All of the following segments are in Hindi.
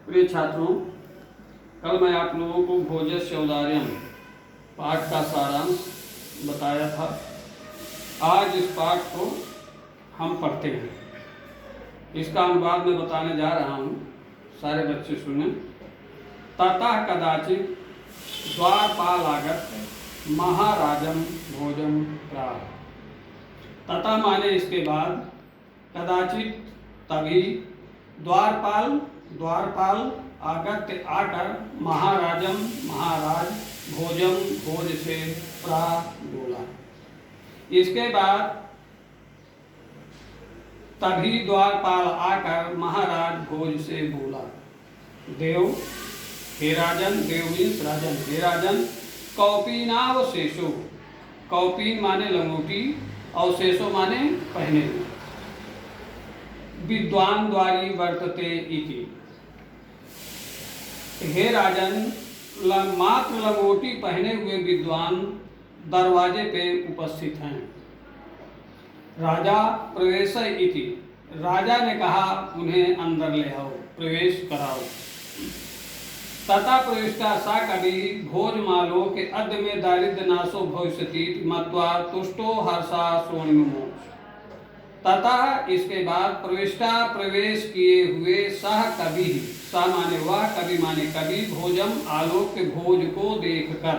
प्रिय छात्रों, कल मैं आप लोगों को भोजस्य औदार्यम पाठ का सारांश बताया था। आज इस पाठ को हम पढ़ते हैं। इसका अनुवाद मैं बताने जा रहा हूँ, सारे बच्चे सुने। ततः कदाचित द्वारपालागत महाराजम भोजम प्राह। तथा माने इसके बाद, कदाचित तभी, द्वारपाल आगत आकर, महाराजम महाराज, भोजम भोज से प्राह बोला। इसके बाद तभी द्वारपाल आकर महाराज भोज से बोला, देव हे राजन, देव मीन्स राजन, हे राजन, कौपीनावशेषो, कौपीन माने लंगोटी, अवशेषो माने पहने हुए, विद्वान द्वारी वर्तते इति। हे राजन, मात्र लंगोटी पहने हुए विद्वान दरवाजे पे उपस्थित हैं। राजा प्रवेश इति, राजा ने कहा उन्हें अंदर ले आओ, प्रवेश कराओ। तथा प्रविष्टा सा कवि भोजमालो के अद्य में दारिद्र्य नाशो भविष्यति मत्वा तुष्टो हर्षा स्वर्णिमोक्ष। तथा इसके बाद प्रविष्टा प्रवेश किए हुए सह कवि, सा माने वह, कवि माने कवि, भोजम आलोक के भोज को देखकर,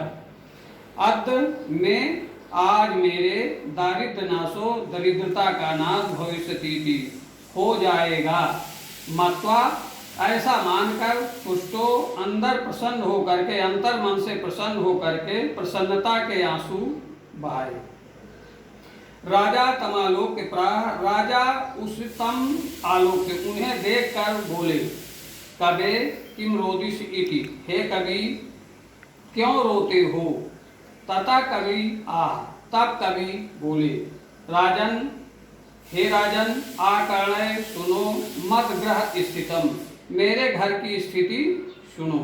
अद्य में आज मेरे दारिद्र्य नाशो, दरिद्रता का नाश, भविष्यति हो जाएगा, मत्वा ऐसा मानकर, तुष्टो अंदर प्रसन्न होकर के, अंतर मन से प्रसन्न होकर के प्रसन्नता के आंसू बहाए। राजा तमालोक के प्राह, राजा उस तम आलोक के, उन्हें देखकर बोले, कबे किम रोदिश इति, हे कवि क्यों रोते हो। तथा कवि आह, तब कवि बोले, राजन हे राजन, आकर्णय सुनो, मत ग्रह स्थितम, मेरे घर की स्थिति सुनो।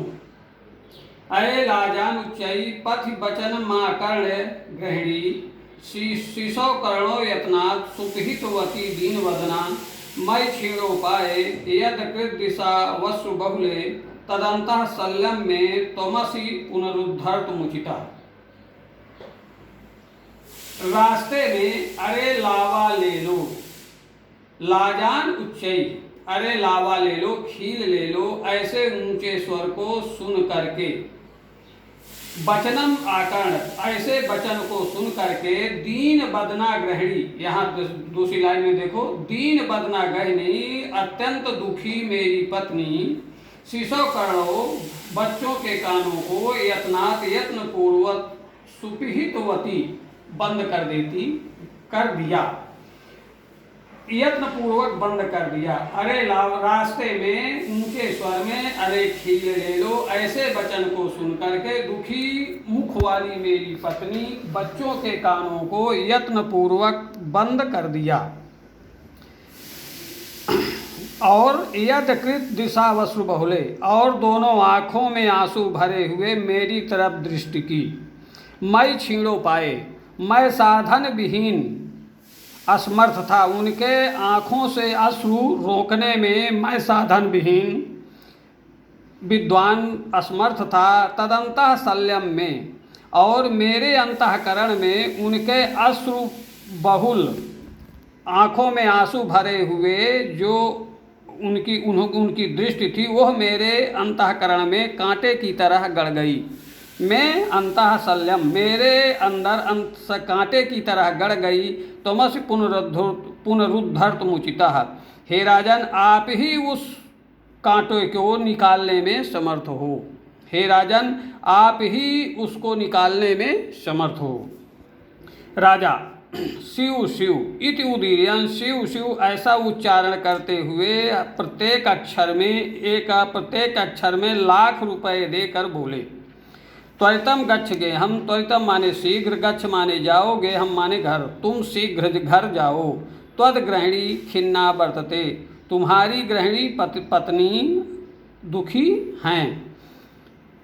अये लाजान उच्चई पथ वचन माँ कर्ण गृहिणी, शिशो कर्णो यत्नात् सुपहितवती दीन वदना, मय क्षीणोपाये यद कृत दिशा वसु बहुले, तदंतः शल्यम में त्वमसि पुनरुद्धर्तमुचिता। रास्ते में अरे लावा ले लो, लाजान उच्चई, अरे लावा ले लो, खील ले लो, ऐसे ऊंचे स्वर को सुन करके, वचनम आकर्ण, ऐसे वचन को सुन करके, दीन बदना गृहिणी, यहाँ दूसरी लाइन में देखो, दीन बदना गृहिणी, अत्यंत दुखी मेरी पत्नी, शिशो कर्णो, बच्चों के कानों को, यत्नात् यत्न पूर्वक, सुपिहितवती बंद कर दिया, यत्न पूर्वक बंद कर दिया। अरे रास्ते में ऊंचे स्वर में अरे खील ले लो, ऐसे वचन को सुन करके दुखी मुख वाली मेरी पत्नी बच्चों के कानों को यत्न पूर्वक बंद कर दिया, और यदकृत दिशा वसु बहुले, और दोनों आँखों में आंसू भरे हुए मेरी तरफ दृष्टि की। मैं छीणो पाए, मैं साधन विहीन असमर्थ था, उनके आँखों से अश्रु रोकने में मैं साधन विहीन विद्वान असमर्थ था। तदंतः शल्यम में, और मेरे अंतःकरण में उनके अश्रु बहुल, आँखों में आंसू भरे हुए जो उनकी दृष्टि थी, वह मेरे अंतःकरण में कांटे की तरह गड़ गई। मैं अंतः शल्यम, मेरे अंदर कांटे की तरह गड़ गई। तमस पुनरुद्धर्तमुचिता, हे राजन आप ही उस कांटे को निकालने में समर्थ हो, हे राजन आप ही उसको निकालने में समर्थ हो। राजा शिव शिव इति उदीर्यन, शिव शिव ऐसा उच्चारण करते हुए प्रत्येक अक्षर में लाख रुपए देकर बोले। त्वरितम गच्छ गे, हम त्वरितम माने शीघ्र, गच्छ माने जाओ, गे हम माने घर, तुम शीघ्र घर जाओ। त्वद गृहिणी खिन्ना वर्तते, तुम्हारी गृहिणी पत्नी दुखी हैं,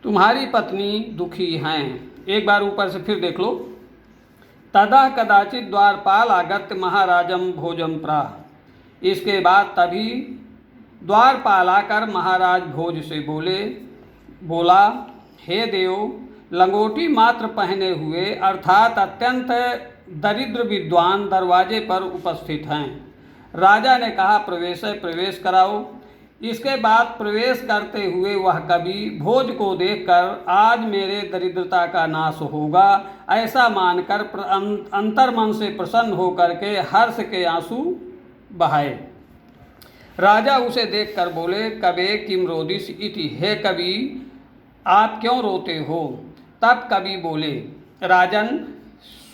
तुम्हारी पत्नी दुखी हैं। एक बार ऊपर से फिर देख लो। तदा कदाचित द्वारपाल आगत्य महाराजम भोजम प्राह, इसके बाद तभी द्वारपाल आकर महाराज भोज से बोला, हे देव, लंगोटी मात्र पहने हुए अर्थात अत्यंत दरिद्र विद्वान दरवाजे पर उपस्थित हैं। राजा ने कहा, प्रवेश कराओ। इसके बाद प्रवेश करते हुए वह कवि भोज को देखकर आज मेरे दरिद्रता का नाश होगा ऐसा मानकर अंतर्मन से प्रसन्न होकर के हर्ष के आंसू बहाए। राजा उसे देखकर बोले, कवे किम रोदिस इति, हे कवि आप क्यों रोते हो? तब कवि बोले, राजन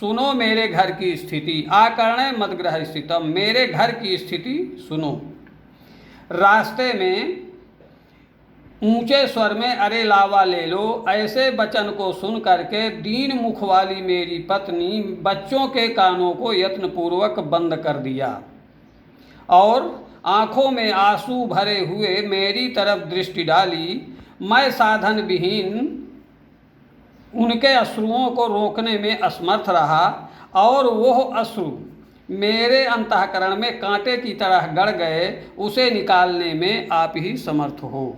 सुनो मेरे घर की स्थिति, आकर्णे मदग्रह स्थितम, मेरे घर की स्थिति सुनो। रास्ते में ऊंचे स्वर में अरे लावा ले लो ऐसे वचन को सुन करके दीन मुख वाली मेरी पत्नी बच्चों के कानों को यत्नपूर्वक बंद कर दिया और आंखों में आंसू भरे हुए मेरी तरफ दृष्टि डाली। मैं साधन विहीन उनके अश्रुओं को रोकने में असमर्थ रहा और वह अश्रु मेरे अंतःकरण में कांटे की तरह गड़ गए, उसे निकालने में आप ही समर्थ हो।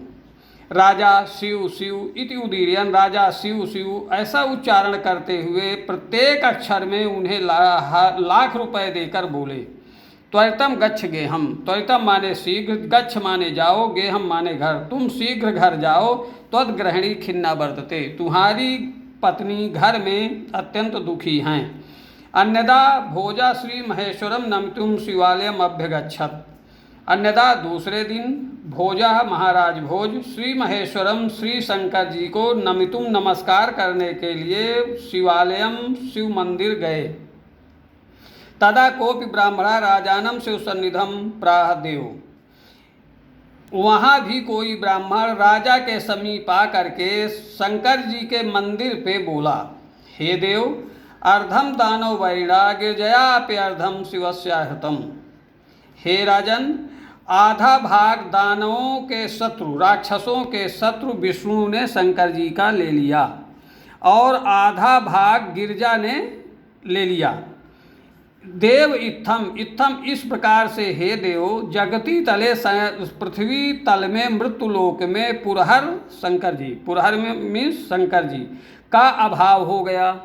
राजा शिव शिव इति उदीर्यन, राजा शिव शिव ऐसा उच्चारण करते हुए प्रत्येक अक्षर में उन्हें लाख रुपए देकर बोले, त्वरितम गच्छ गेहम, त्वरितम माने शीघ्र, गच्छ माने जाओ, गेहम माने घर, तुम शीघ्र घर जाओ, त्वद्ग्रहणी खिन्ना वर्तते, तुम्हारी पत्नी घर में अत्यंत दुखी हैं। अन्यदा भोजा श्री महेश्वरम नमितुम शिवालयम अभ्यगच्छत, अन्यदा दूसरे दिन भोजा महाराज भोज श्री महेश्वरम श्री शंकर जी को नमितुम नमस्कार करने के लिए शिवालयम शिव मंदिर गए। तदा कोपि ब्राह्मणा राजानम शिव सन्निधम प्राह देव, वहाँ भी कोई ब्राह्मण राजा के समीप आकर के शंकर जी के मंदिर पे बोला, हे देव, अर्धम दानव वैणा गिरजयाप्यर्धम शिवस्याहृतम, हे राजन, आधा भाग दानवों के शत्रु राक्षसों के शत्रु विष्णु ने शंकर जी का ले लिया और आधा भाग गिरजा ने ले लिया। देव इत्थम इस प्रकार से, हे देव, जगती तले पृथ्वी तल में मृत्युलोक में पुरहर शंकर जी, पुरहर में मीन्स शंकर जी का अभाव हो गया।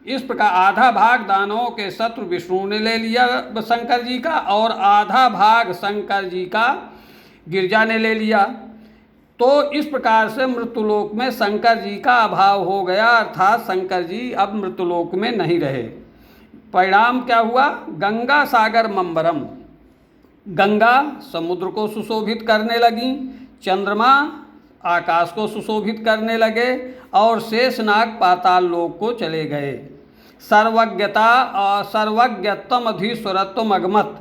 इस प्रकार आधा भाग दानवों के शत्रु विष्णु ने ले लिया शंकर जी का और आधा भाग शंकर जी का गिरजा ने ले लिया। तो इस प्रकार से मृत्युलोक में शंकर जी का अभाव हो गया, अर्थात शंकर जी अब मृत्युलोक में नहीं रहे। परिणाम क्या हुआ? गंगा सागर मंबरम, गंगा समुद्र को सुशोभित करने लगी, चंद्रमा आकाश को सुशोभित करने लगे और शेषनाग पाताल लोक को चले गए। सर्वज्ञत्वम अधीश्वरत्वम अगमत,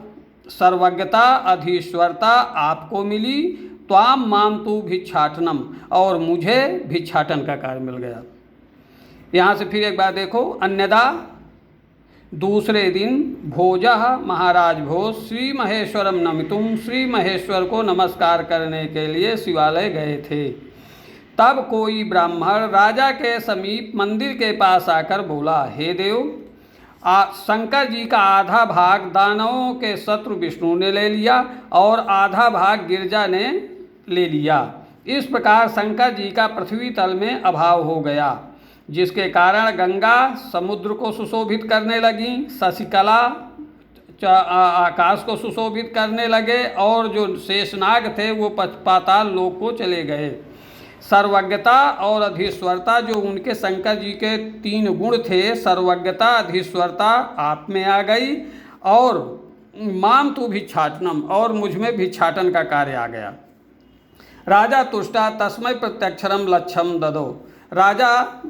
सर्वज्ञता अधीश्वरता आपको मिली, त्वाम माम तु भिक्षाटनम, और मुझे भिक्षाटन का कार्य मिल गया। यहाँ से फिर एक बार देखो, अन्यदा दूसरे दिन भोजः महाराज भोज श्री महेश्वरम नमितुम, श्री महेश्वर को नमस्कार करने के लिए शिवालय गए थे। तब कोई ब्राह्मण राजा के समीप मंदिर के पास आकर बोला, हे देव, शंकर जी का आधा भाग दानवों के शत्रु विष्णु ने ले लिया और आधा भाग गिरजा ने ले लिया। इस प्रकार शंकर जी का पृथ्वी तल में अभाव हो गया, जिसके कारण गंगा समुद्र को सुशोभित करने लगी, शशिकला आकाश को सुशोभित करने लगे और जो शेषनाग थे वो पाताल लोक को चले गए। सर्वज्ञता और अधीश्वरता जो उनके शंकर जी के 3 गुण थे, सर्वज्ञता अधीश्वरता आप में आ गई और माम तु भिक्षाटनम, और मुझ में भिक्षाटन का कार्य आ गया। राजा तुष्टा तस्मै प्रत्यक्षरम लक्ष्यम ददो, राजा